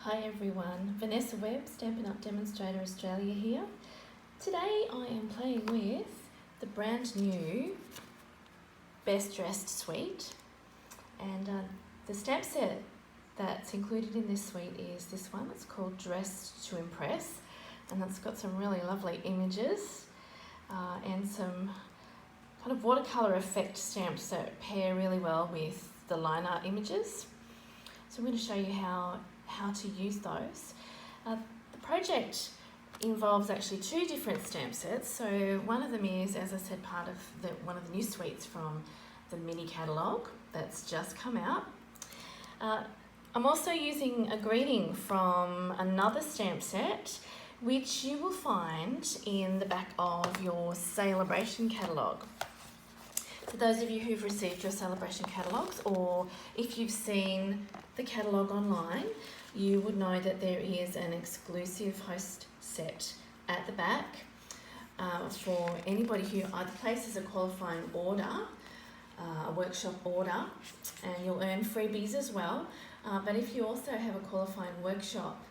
Hi everyone, Vanessa Webb Stampin Up Demonstrator Australia here. Today I am playing with the brand new Best Dressed suite, and the stamp set that's included in this suite is this one. It's called Dressed to Impress, and it's got some really lovely images and some kind of watercolour effect stamps that pair really well with the line art images. So I'm going to show you how to use those. The project involves actually two different stamp sets. So one of them is, as I said, part of one of the new suites from the mini catalogue that's just come out. I'm also using a greeting from another stamp set, which you will find in the back of your celebration catalogue. For those of you who've received your celebration catalogues, or if you've seen the catalogue online, you would know that there is an exclusive host set at the back for anybody who either places a qualifying order, a workshop order, and you'll earn freebies as well. But if you also have a qualifying workshop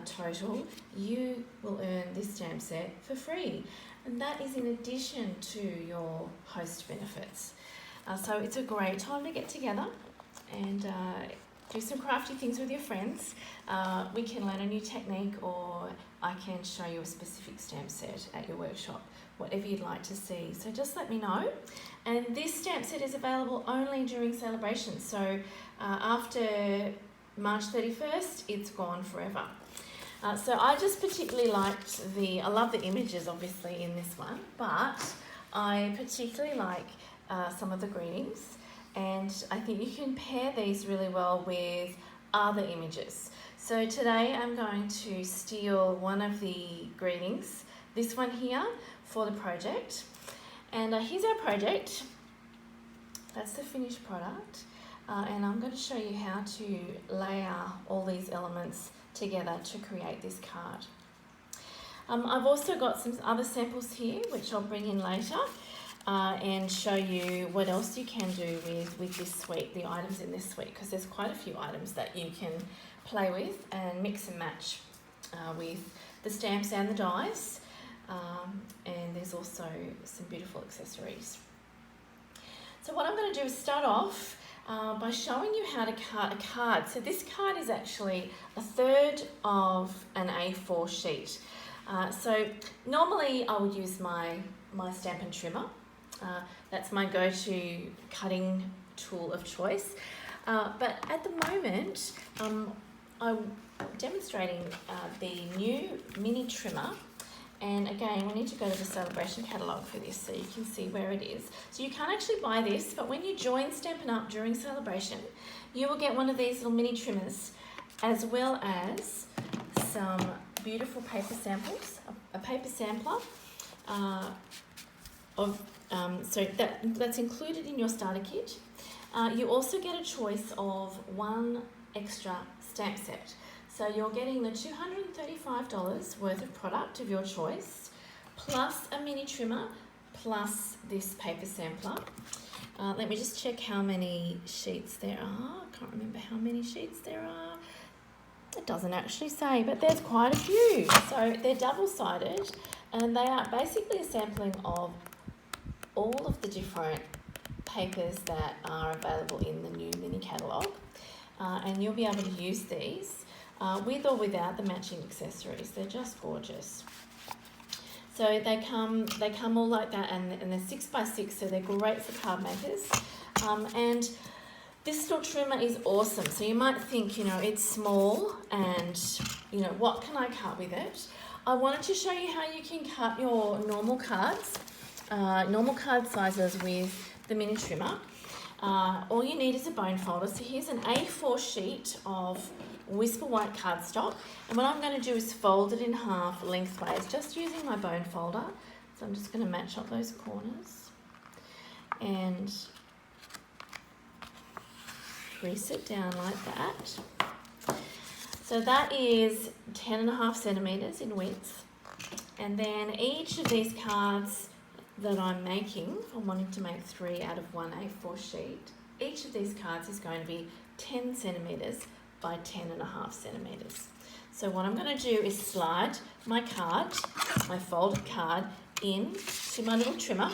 total, you will earn this stamp set for free. And that is in addition to your host benefits. So it's a great time to get together and do some crafty things with your friends. We can learn a new technique, or I can show you a specific stamp set at your workshop, whatever you'd like to see. So just let me know. And this stamp set is available only during celebrations. So after March 31st, it's gone forever. So I just particularly liked I love the images obviously in this one, but I particularly like some of the greetings, and I think you can pair these really well with other images. So today I'm going to steal one of the greetings, this one here, for the project. And here's our project. That's the finished product. And I'm going to show you how to layer all these elements together to create this card. I've also got some other samples here which I'll bring in later and show you what else you can do with this suite, the items in this suite, because there's quite a few items that you can play with and mix and match with the stamps and the dies, and there's also some beautiful accessories. So what I'm going to do is start off by showing you how to cut a card. So this card is actually a third of an A4 sheet. So normally I would use my Stampin' Trimmer. That's my go-to cutting tool of choice. But at the moment, I'm demonstrating the new mini trimmer. And again, we need to go to the celebration catalogue for this so you can see where it is. So you can't actually buy this, but when you join Stampin' Up during celebration, you will get one of these little mini trimmers, as well as some beautiful paper samples, a paper sampler, so that's included in your starter kit. You also get a choice of one extra stamp set. So you're getting the $235 worth of product of your choice, plus a mini trimmer, plus this paper sampler. Let me just check how many sheets there are. I can't remember how many sheets there are. It doesn't actually say, but there's quite a few. So they're double-sided, and they are basically a sampling of all of the different papers that are available in the new mini catalogue. And you'll be able to use these with or without the matching accessories. They're just gorgeous. So they come all like that, and they're 6x6, so they're great for card makers. And this little trimmer is awesome. So you might think, it's small, and what can I cut with it? I wanted to show you how you can cut your normal cards, normal card sizes with the mini trimmer. All you need is a bone folder. So here's an A4 sheet of Whisper White cardstock, and what I'm going to do is fold it in half lengthways, just using my bone folder. So I'm just going to match up those corners and crease it down like that. So that is 10.5 centimetres in width, and then each of these cards that I'm making, I'm wanting to make 3 out of one A4 sheet, each of these cards is going to be 10 centimetres by 10.5 centimetres. So what I'm going to do is slide my card, my folded card, in to my little trimmer,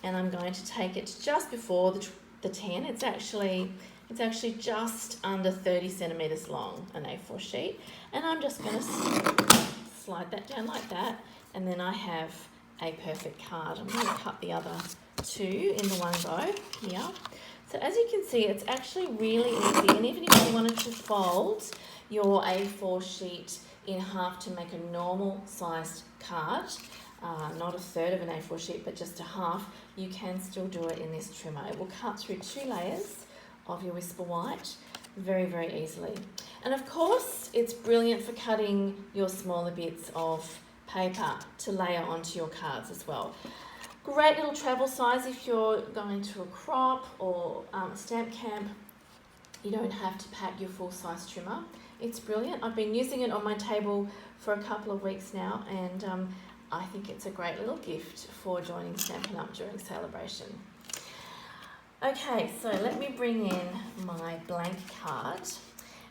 and I'm going to take it just before the 10. It's actually just under 30 centimetres long, an A4 sheet, and I'm just going to slide that down like that, and then I have a perfect card. I'm going to cut the other two in the one go here. So as you can see, it's actually really easy, and even if you wanted to fold your A4 sheet in half to make a normal sized card, not a third of an A4 sheet but just a half, you can still do it in this trimmer. It will cut through 2 layers of your Whisper White very, very easily. And of course, it's brilliant for cutting your smaller bits of paper to layer onto your cards as well. Great little travel size if you're going to a crop or a stamp camp. You don't have to pack your full-size trimmer. It's brilliant. I've been using it on my table for a couple of weeks now, and I think it's a great little gift for joining Stampin' Up during celebration. Okay, so let me bring in my blank card.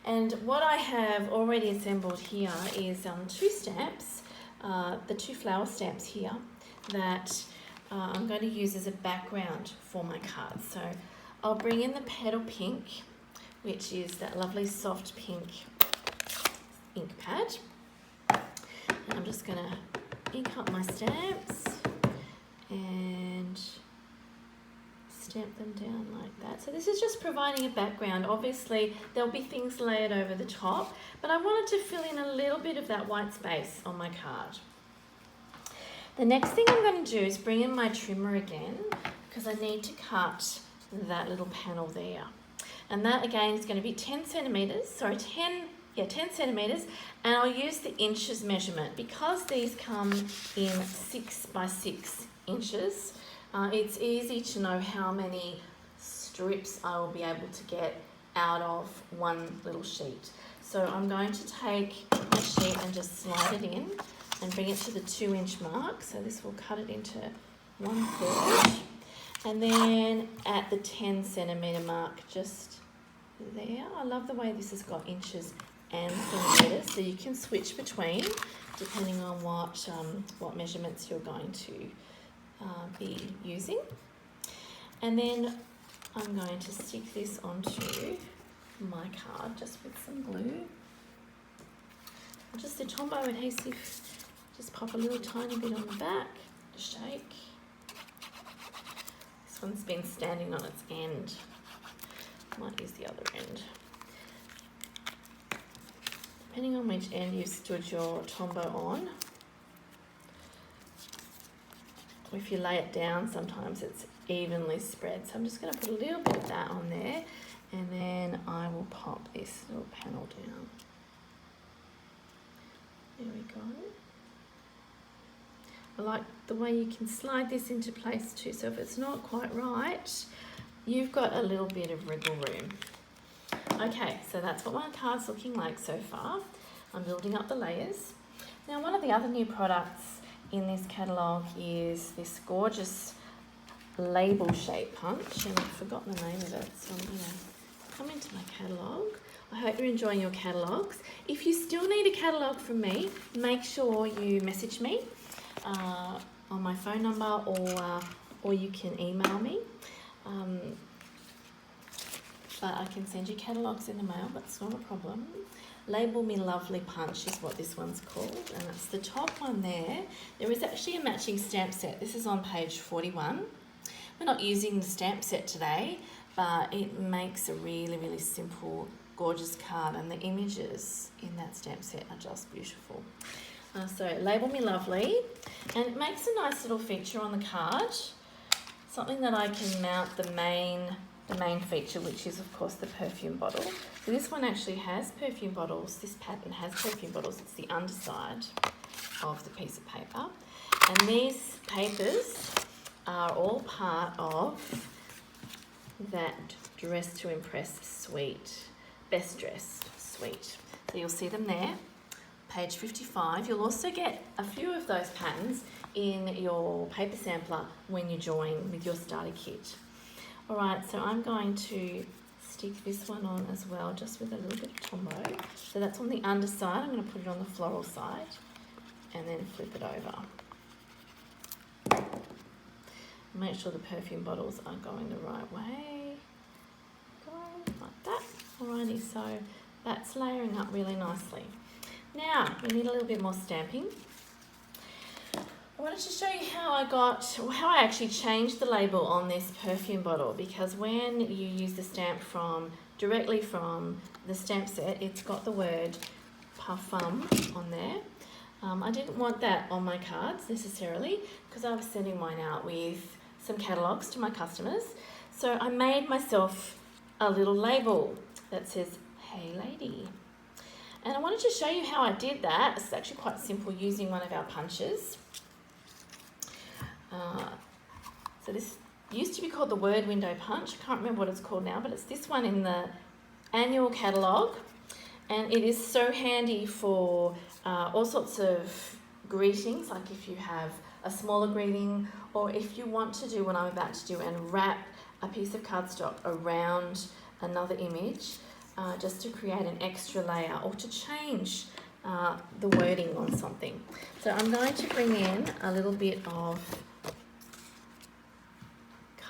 And what I have already assembled here is 2 stamps, the 2 flower stamps here that I'm going to use as a background for my card. So I'll bring in the Petal Pink, which is that lovely soft pink ink pad. And I'm just going to ink up my stamps and stamp them down like that. So this is just providing a background. Obviously there'll be things layered over the top, but I wanted to fill in a little bit of that white space on my card. The next thing I'm going to do is bring in my trimmer again, because I need to cut that little panel there. And that again is going to be 10 centimetres, 10 centimetres, and I'll use the inches measurement because these come in 6 by 6 inches. It's easy to know how many strips I will be able to get out of one little sheet. So I'm going to take a sheet and just slide it in and bring it to the 2-inch mark. So this will cut it into 1/3. And then at the 10 centimetre mark, just there. I love the way this has got inches and centimetres, so you can switch between depending on what measurements you're going to be using. And then I'm going to stick this onto my card just with some glue. Just the Tombow adhesive, just pop a little tiny bit on the back, shake. This one's been standing on its end. Might use the other end. Depending on which end you've stood your Tombow on, or if you lay it down, sometimes it's evenly spread. So I'm just going to put a little bit of that on there, and then I will pop this little panel down. There we go. I like the way you can slide this into place too, so if it's not quite right, you've got a little bit of wriggle room. Okay, so that's what my card's looking like so far. I'm building up the layers. Now, one of the other new products in this catalogue is this gorgeous label shape punch, and I've forgotten the name of it, so I'm going to come into my catalogue. I hope you're enjoying your catalogues. If you still need a catalogue from me, make sure you message me on my phone number, or you can email me. But I can send you catalogues in the mail, that's not a problem. Label Me Lovely Punch is what this one's called, and it's the top one there. There is actually a matching stamp set. This is on page 41. We're not using the stamp set today, but it makes a really, really simple, gorgeous card, and the images in that stamp set are just beautiful. So Label Me Lovely, and it makes a nice little feature on the card, something that I can mount the main feature, which is of course the perfume bottle. So this one actually has perfume bottles. This pattern has perfume bottles. It's the underside of the piece of paper, and these papers are all part of that Dress to Impress suite, Best Dressed suite. So you'll see them there, page 55. You'll also get a few of those patterns in your paper sampler when you join with your starter kit. Alright, so I'm going to stick this one on as well, just with a little bit of Tombow. So that's on the underside. I'm going to put it on the floral side and then flip it over. Make sure the perfume bottles are going the right way. Go like that. Alrighty, so that's layering up really nicely. Now, we need a little bit more stamping. I wanted to show you how I actually changed the label on this perfume bottle, because when you use the stamp directly from the stamp set, it's got the word parfum on there. I didn't want that on my cards necessarily, because I was sending mine out with some catalogues to my customers. So I made myself a little label that says, "Hey Lady." And I wanted to show you how I did that. It's actually quite simple, using one of our punches. So this used to be called the word window punch. I can't remember what it's called now, but it's this one in the annual catalogue. And it is so handy for all sorts of greetings, like if you have a smaller greeting, or if you want to do what I'm about to do and wrap a piece of cardstock around another image, just to create an extra layer or to change the wording on something. So I'm going to bring in a little bit of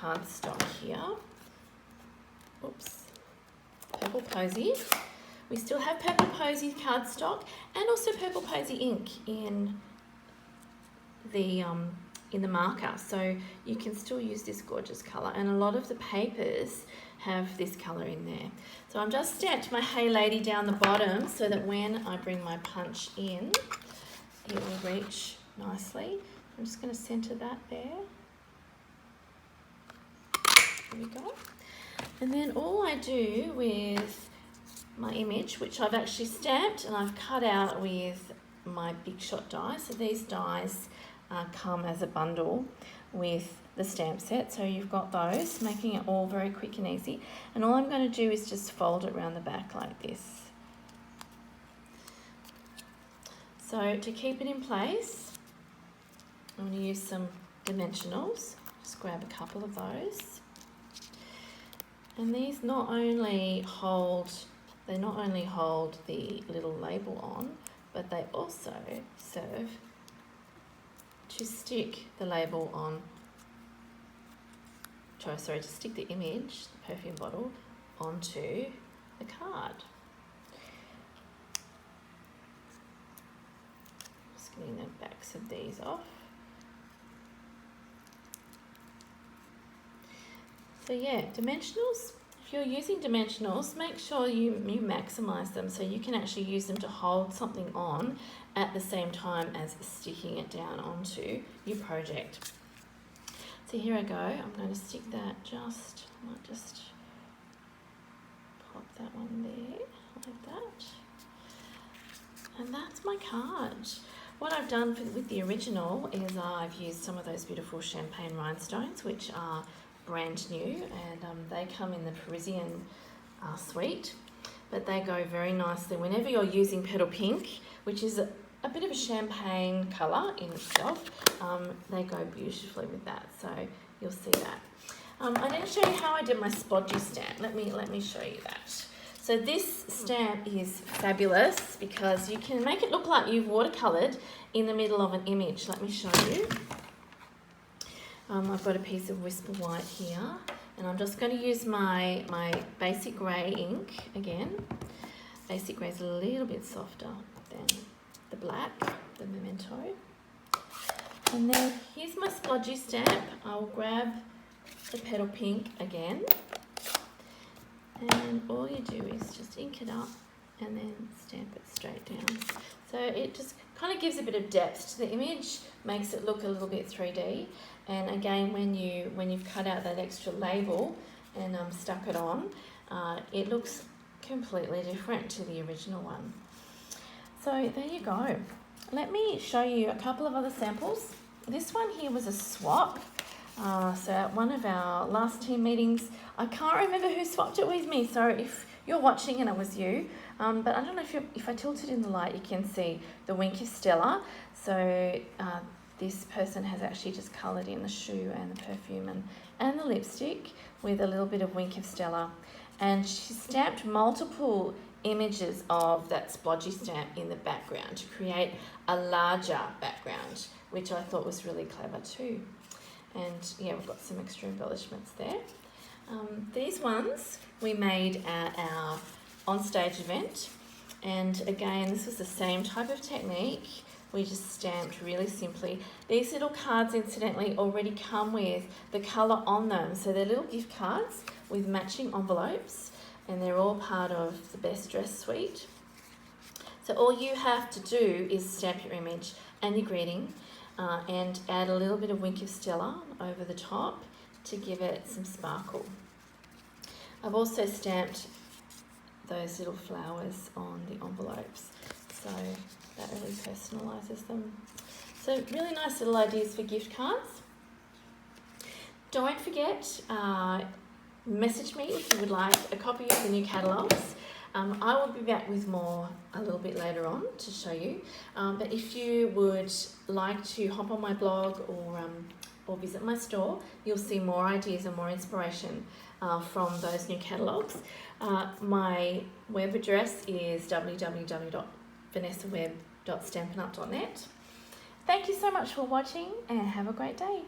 cardstock here. Oops. Purple Posy. We still have Purple Posy cardstock and also Purple Posy ink in the marker, so you can still use this gorgeous colour, and a lot of the papers have this colour in there. So I'm just stamped my Hey Lady down the bottom so that when I bring my punch in, it will reach nicely. I'm just going to centre that there. There we go. And then all I do with my image, which I've actually stamped and I've cut out with my Big Shot die. So these dies come as a bundle with the stamp set, so you've got those, making it all very quick and easy. And all I'm going to do is just fold it around the back like this. So to keep it in place, I'm going to use some dimensionals. Just grab a couple of those. And these not only hold the little label on, but they also serve to stick the label on, to stick the image, the perfume bottle, onto the card. Just getting the backs of these off. So yeah, dimensionals, if you're using dimensionals, make sure you maximise them so you can actually use them to hold something on at the same time as sticking it down onto your project. So here I go, I'm going to stick that I might just pop that one there, like that. And that's my card. What I've done with the original is I've used some of those beautiful champagne rhinestones, which are brand new, and they come in the Parisian suite, but they go very nicely whenever you're using petal pink, which is a bit of a champagne colour in itself. They go beautifully with that, so you'll see that. I didn't show you how I did my spodgy stamp. Let me show you that. So this stamp is fabulous because you can make it look like you've watercoloured in the middle of an image. Let me show you. I've got a piece of Whisper White here, and I'm just going to use my Basic Grey ink again. Basic Grey is a little bit softer than the black, the Memento. And then here's my splodgy stamp. I'll grab the petal pink again, and all you do is just ink it up and then stamp it straight down. So it just kind of gives a bit of depth to the image, makes it look a little bit 3D. And again, when you've cut out that extra label and stuck it on, it looks completely different to the original one. So there you go. Let me show you a couple of other samples. This one here was a swap. So at one of our last team meetings, I can't remember who swapped it with me. So if you're watching and it was you, but I don't know if I tilt it in the light, you can see the Wink of Stella. So this person has actually just coloured in the shoe and the perfume and the lipstick with a little bit of Wink of Stella. and she stamped multiple images of that splodgy stamp in the background to create a larger background, which I thought was really clever too. And yeah, we've got some extra embellishments there. These ones we made at our on-stage event, and again this was the same type of technique. We just stamped really simply. These little cards incidentally already come with the colour on them, so they're little gift cards with matching envelopes, and they're all part of the Best Dressed suite. So all you have to do is stamp your image and your greeting and add a little bit of Wink of Stella over the top to give it some sparkle. I've also stamped those little flowers on the envelopes, so that really personalises them. So really nice little ideas for gift cards. Don't forget, message me if you would like a copy of the new catalogues. I will be back with more a little bit later on to show you, but if you would like to hop on my blog or visit my store, you'll see more ideas and more inspiration from those new catalogues. My web address is www.vanessawebb.stampinup.net. Thank you so much for watching and have a great day.